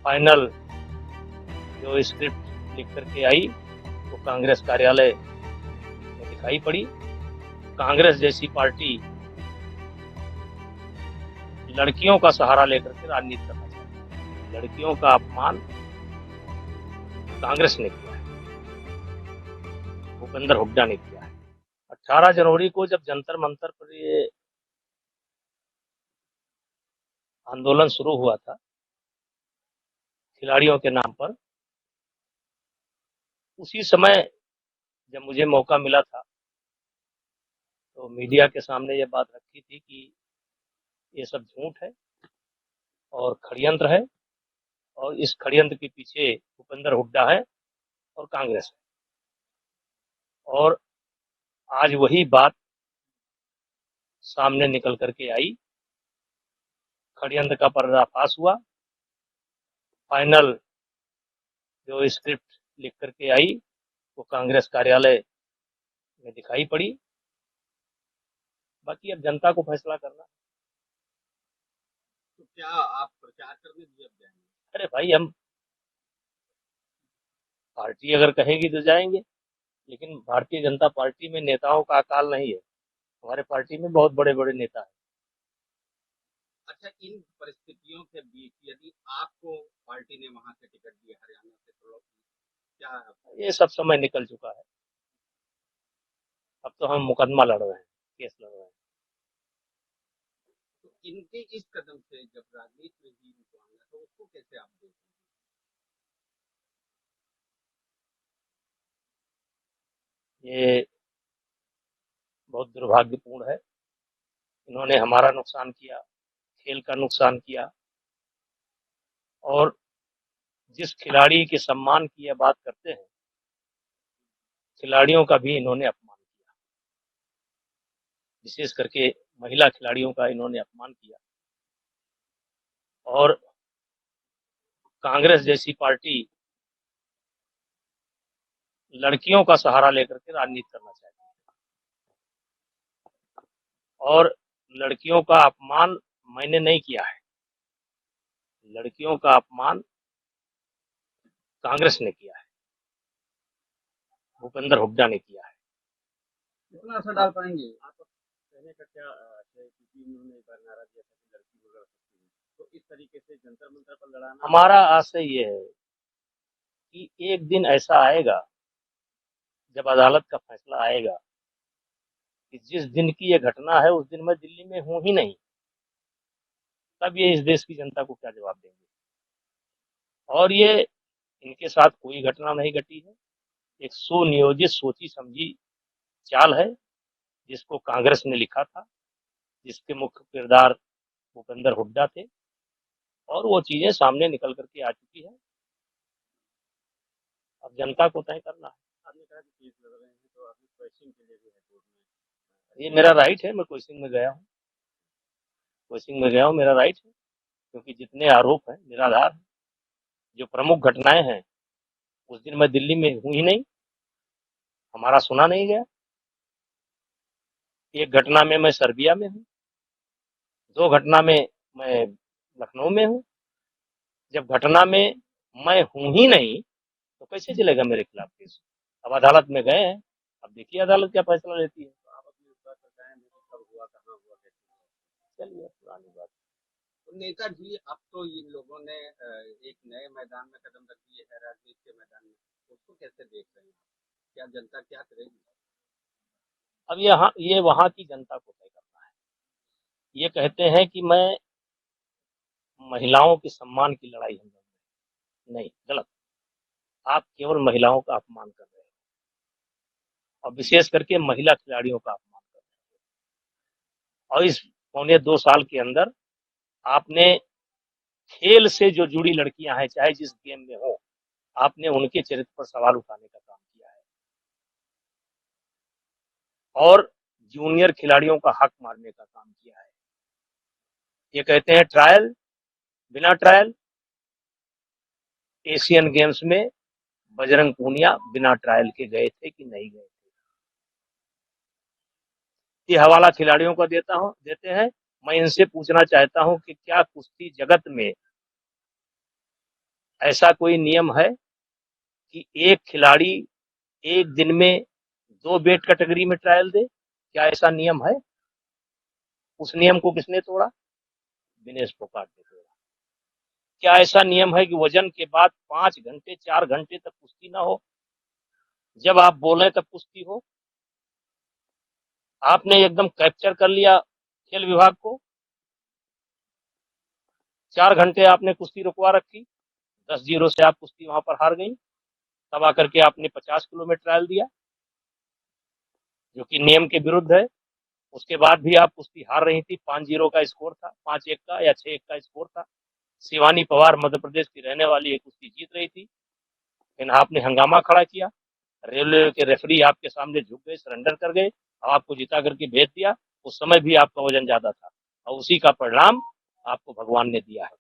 Final जो script लिख करके आई वो कांग्रेस कार्यालय में दिखाई पड़ी। कांग्रेस जैसी पार्टी लड़कियों का सहारा लेकर के राजनीति करना चाहती है। लड़कियों का अपमान कांग्रेस ने किया है, भूपेंद्र हुड्डा ने किया है। 18 जनवरी को जब जंतर मंतर पर ये आंदोलन शुरू हुआ था खिलाड़ियों के नाम पर, उसी समय जब मुझे मौका मिला था तो मीडिया के सामने ये बात रखी थी कि ये सब झूठ है और षड्यंत्र है और इस षड्यंत्र के पीछे भूपेंद्र हुड्डा है और कांग्रेस है। और आज वही बात सामने निकल करके आई, षड्यंत्र का पर्दाफाश हुआ। फाइनल जो स्क्रिप्ट लिख करके आई वो कांग्रेस कार्यालय में दिखाई पड़ी। बाकी अब जनता को फैसला करना। तो क्या आप प्रचार करने भी अब जाएंगे? अरे भाई, हम पार्टी अगर कहेगी तो जाएंगे, लेकिन भारतीय जनता पार्टी में नेताओं का अकाल नहीं है। हमारे पार्टी में बहुत बड़े बड़े नेता हैं। अच्छा, इन परिस्थितियों के बीच यदि आपको पार्टी ने वहां से टिकट दिया हरियाणा से, तो क्या ये सब समय निकल चुका है। अब तो हम मुकदमा लड़ रहे हैं, केस लड़ रहे हैं। तो इनके इस कदम से जब राजनीति में ही आना, तो उसको कैसे आप देखते हैं? ये बहुत दुर्भाग्यपूर्ण है। इन्होंने हमारा नुकसान किया, खेल का नुकसान किया, और जिस खिलाड़ी के सम्मान की यह बात करते हैं, खिलाड़ियों का भी इन्होंने अपमान किया। विशेष करके महिला खिलाड़ियों का इन्होंने अपमान किया। और कांग्रेस जैसी पार्टी लड़कियों का सहारा लेकर के राजनीति करना चाहती है। और लड़कियों का अपमान मैंने नहीं किया है, लड़कियों का अपमान कांग्रेस ने किया है, भूपेंद्र हुड्डा ने किया है। कितना असर डाल पाएंगे आप? कहने का क्या है, क्योंकि उन्होंने एक बार नारा दिया था कि लड़की को लड़ सकती है, तो इस तरीके से जंतर मंतर पर लड़ाना। हमारा आशय ये है कि एक दिन ऐसा आएगा जब अदालत का फैसला आएगा कि जिस दिन की ये घटना है उस दिन मैं दिल्ली में हूं ही नहीं, तब ये इस देश की जनता को क्या जवाब देंगे। और ये इनके साथ कोई घटना नहीं घटी है, एक सुनियोजित सोची समझी चाल है जिसको कांग्रेस ने लिखा था, जिसके मुख्य किरदार भूपेंद्र हुड्डा थे, और वो चीजें सामने निकल करके आ चुकी है। अब जनता को तय करना है। आपने कहा कि केस लड़ रहे हैं, तो आपने क्वेश्चन के लिए भी है कोर्ट में। ये मेरा राइट है, मैं कोचिंग में गया हूँ, कोचिंग में गया हूँ, मेरा राइट है, क्योंकि जितने आरोप हैं निराधार हैं। जो प्रमुख घटनाएं हैं उस दिन मैं दिल्ली में हूं ही नहीं, हमारा सुना नहीं गया। एक घटना में मैं सर्बिया में हूँ, 2 घटना में मैं लखनऊ में हूँ। जब घटना में मैं हूं ही नहीं तो कैसे चलेगा मेरे खिलाफ केस। अब अदालत में गए हैं, अब देखिए अदालत क्या फैसला लेती है। तो आप अपने इस बात पर कायम हैं कि कब हुआ, कहाँ हुआ, कैसे हुआ? चलिए पुरानी बात। तो नेताजी, अब तो इन लोगों ने एक नए मैदान में कदम रख दिए है, राजनीति के मैदान में। उसको कैसे देख रहे हैं? क्या जनता क्या करेगी? अब यहाँ ये वहां की जनता को तय करना है। ये कहते हैं कि मैं महिलाओं के सम्मान की लड़ाई हम लड़ रहे हैं। नहीं, गलत। आप केवल महिलाओं का अपमान कर रहे हैं, और विशेष करके महिला खिलाड़ियों का अपमान कर रहे हैं। और इस पौने 2 साल के अंदर आपने खेल से जो जुड़ी लड़कियां हैं, चाहे जिस गेम में हो, आपने उनके चरित्र पर सवाल उठाने का काम किया है, और जूनियर खिलाड़ियों का हक मारने का काम किया है। ये कहते हैं ट्रायल, बिना ट्रायल। एशियन गेम्स में बजरंग पूनिया बिना ट्रायल के गए थे कि नहीं गए थे? ये हवाला खिलाड़ियों को देते हैं। मैं इनसे पूछना चाहता हूं कि क्या कुश्ती जगत में ऐसा कोई नियम है कि एक खिलाड़ी एक दिन में 2 वेट कैटेगरी में ट्रायल दे? क्या ऐसा नियम है? उस नियम को किसने तोड़ा? विनेश फोगाट ने तोड़ा। क्या ऐसा नियम है कि वजन के बाद 5 घंटे 4 घंटे तक कुश्ती ना हो? जब आप बोले तब कुश्ती हो? आपने एकदम कैप्चर कर लिया खेल विभाग को। 4 घंटे आपने कुश्ती रुकवा रखी, 10-0 से आप कुश्ती वहां पर हार गई। तब आकर के आपने 50 किलो में ट्रायल दिया, जो कि नियम के विरुद्ध है। उसके बाद भी आप कुश्ती हार रही थी। 5-0 का स्कोर था, 5-1 का या 6-1 का स्कोर था। शिवानी पवार मध्य प्रदेश की रहने वाली एक कुश्ती जीत रही थी, लेकिन आपने हंगामा खड़ा किया। रेलवे के रेफरी आपके सामने झुक गए, सरेंडर कर गए, आपको जिता करके भेज दिया। उस समय भी आपका वजन ज्यादा था और उसी का परिणाम आपको भगवान ने दिया है।